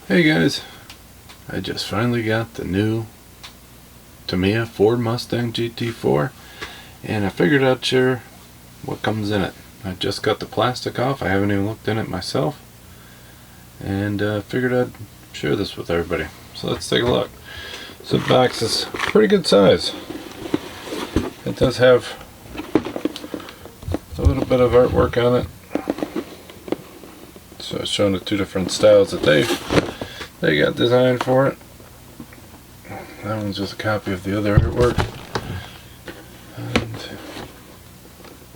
Hey guys, I just finally got the new Tamiya Ford Mustang GT4 and I figured I'd share what comes in it. I just got the plastic off, I haven't even looked in it myself, and figured I'd share this with everybody. So let's take a look. So the box is pretty good size. It does have a little bit of artwork on it. So it's showing the two different styles that they got designed for it. That one's just a copy of the other artwork. And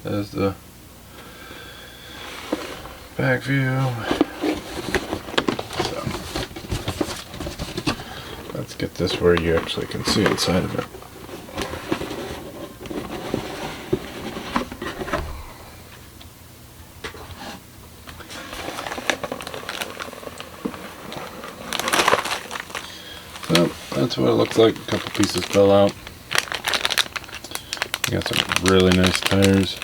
there's the back view. So let's get this where you actually can see inside of it. So that's what it looks like. A couple pieces fell out. You got some really nice tires.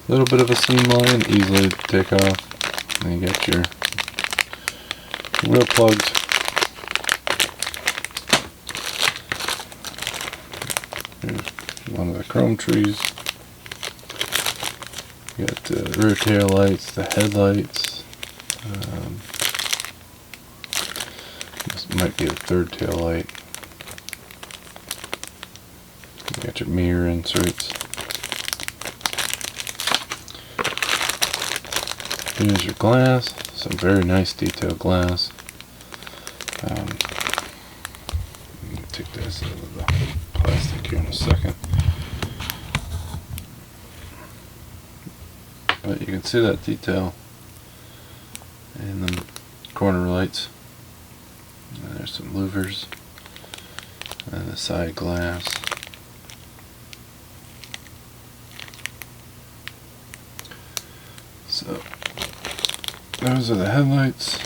A little bit of a seam line, easily to take off. And you got your wheel plugs. Here's one of the chrome trees. You got the rear tail lights, the headlights. This might be the third tail light. You got your mirror inserts. Here's your glass. Some very nice detailed glass. I'm going to take this out of the plastic here in a second. But you can see that detail in the corner lights. And there's some louvers and the side glass. So those are the headlights,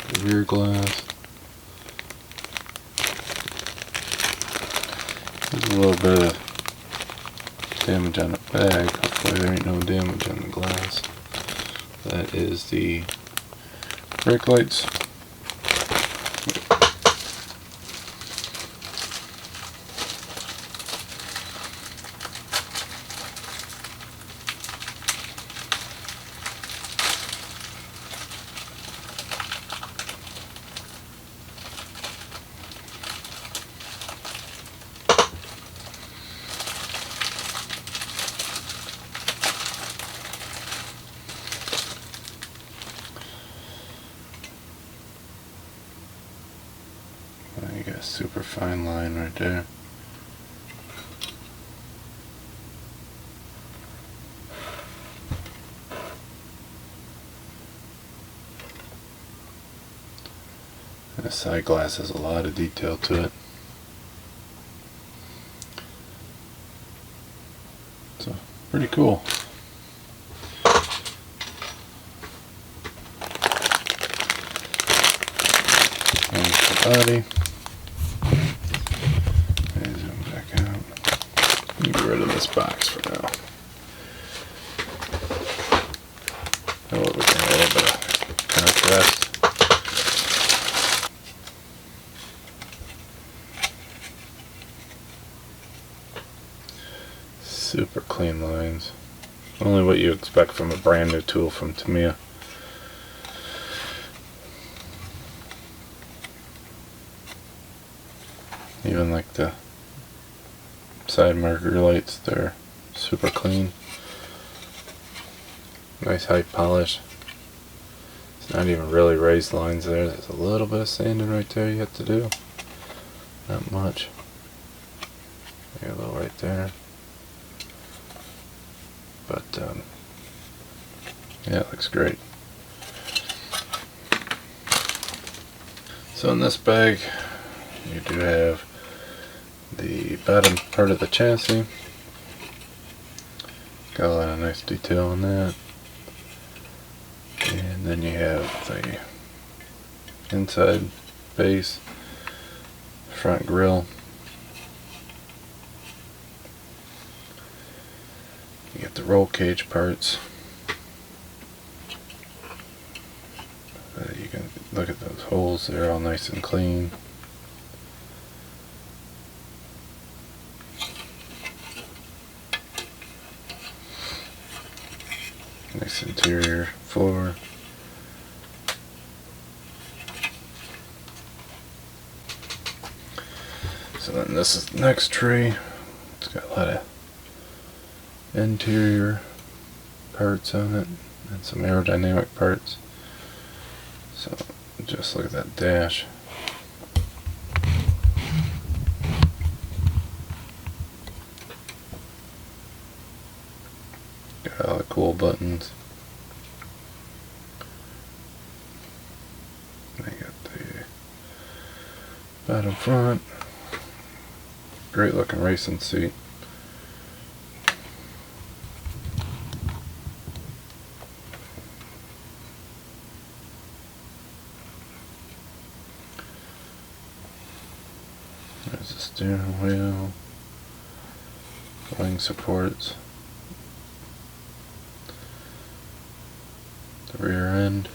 the rear glass. There's a little bit of damage on the bag. Hopefully there ain't no damage on the glass. That is the brake lights. You got a super fine line right there. And the side glass has a lot of detail to it. So, pretty cool. There's the body. Get rid of this box for now. Oh, we can add a little bit of contrast. Super clean lines. Only what you expect from a brand new tool from Tamiya. Even like the side marker lights, they're super clean. Nice high polish. It's not even really raised lines there. There's a little bit of sanding right there you have to do. Not much. Maybe a little right there. But yeah, it looks great. So in this bag you do have the bottom part of the chassis. Got a lot of nice detail on that. And then you have the inside base, front grille. You get the roll cage parts. Look at those holes, they're all nice and clean. Nice interior floor. So then this is the next tree. It's got a lot of interior parts on it and some aerodynamic parts. So just look at that dash. Got all the cool buttons. They got the bottom front. Great looking racing seat. There's the steering wheel, wing supports, the rear end,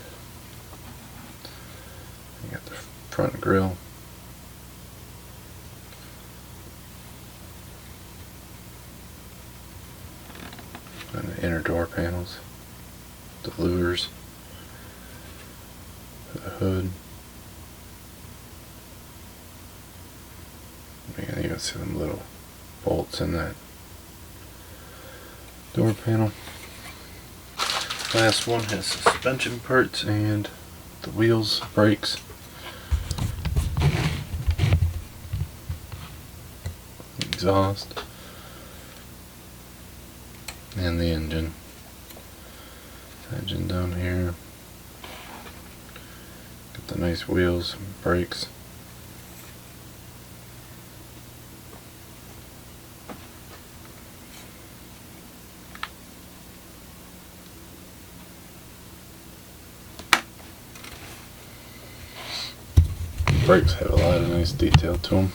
you got the front grille, and the inner door panels, the louvers, the hood. You can even see them little bolts in that door panel. Last one has suspension parts and the wheels, brakes, exhaust, and the engine. Engine down here. Got the nice wheels, brakes. Brakes have a lot of nice detail to them.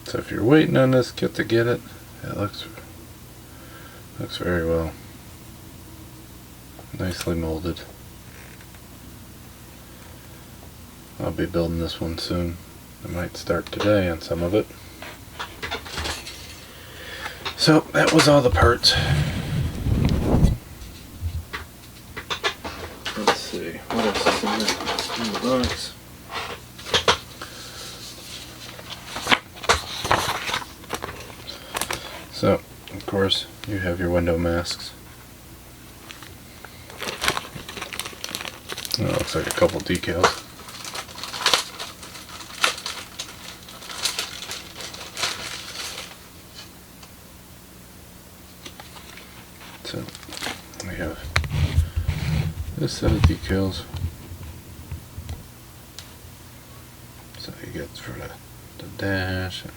So if you're waiting on this kit to get it, it looks very well. Nicely molded. I'll be building this one soon. I might start today on some of it. So that was all the parts. Let's see, what else is in the box? So, of course, you have your window masks. Oh, looks like a couple decals. So, we have this set of decals. So you get for the dash. And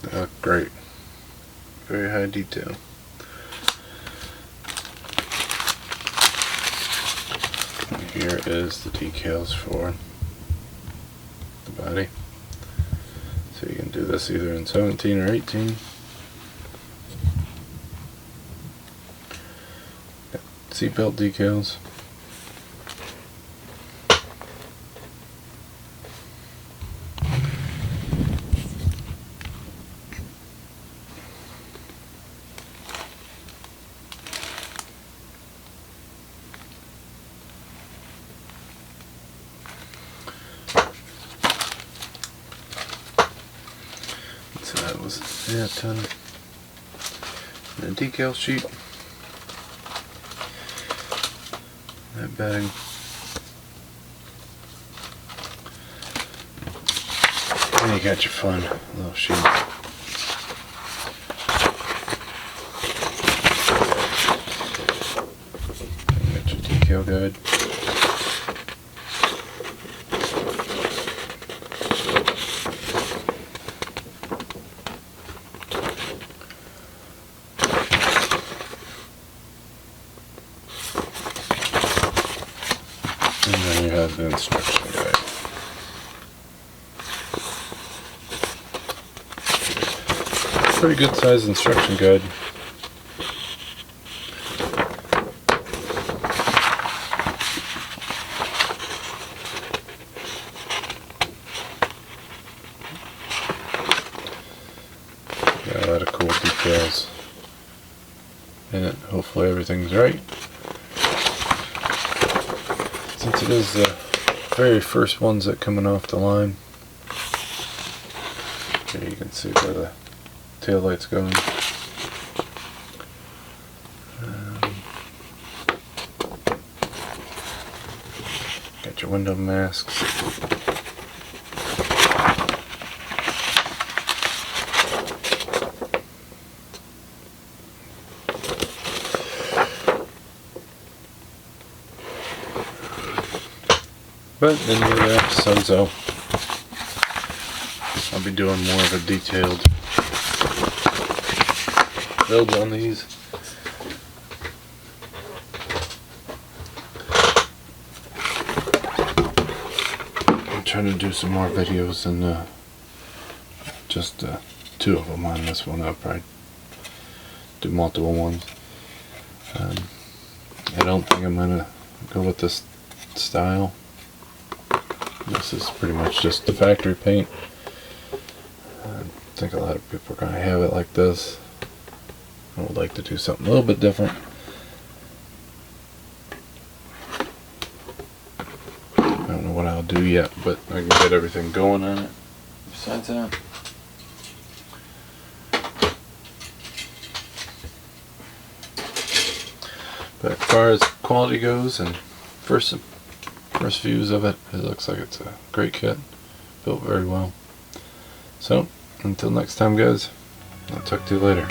they look great. Very high detail. And here is the decals for the body. So you can do this either in 17 or 18. Got seatbelt decals. So that was it on the decal sheet. That bag. And you got your fun little sheet. real good. And then you have the instruction guide. Pretty good size instruction guide. Got a lot of cool details in it. Hopefully everything's right. Since it is the very first ones that coming off the line. Here you can see where the tail light's going. Got your window masks. But then you have so I'll be doing more of a detailed build on these. I'm trying to do some more videos than just 2 of them on this one. I'll probably do multiple ones. I don't think I'm gonna go with this style. This is pretty much just the factory paint. I think a lot of people are going to have it like this. I would like to do something a little bit different. I don't know what I'll do yet, but I can get everything going on it. Besides that, but as far as quality goes and first views of it, it looks like it's a great kit, built very well. So until next time guys, I'll talk to you later.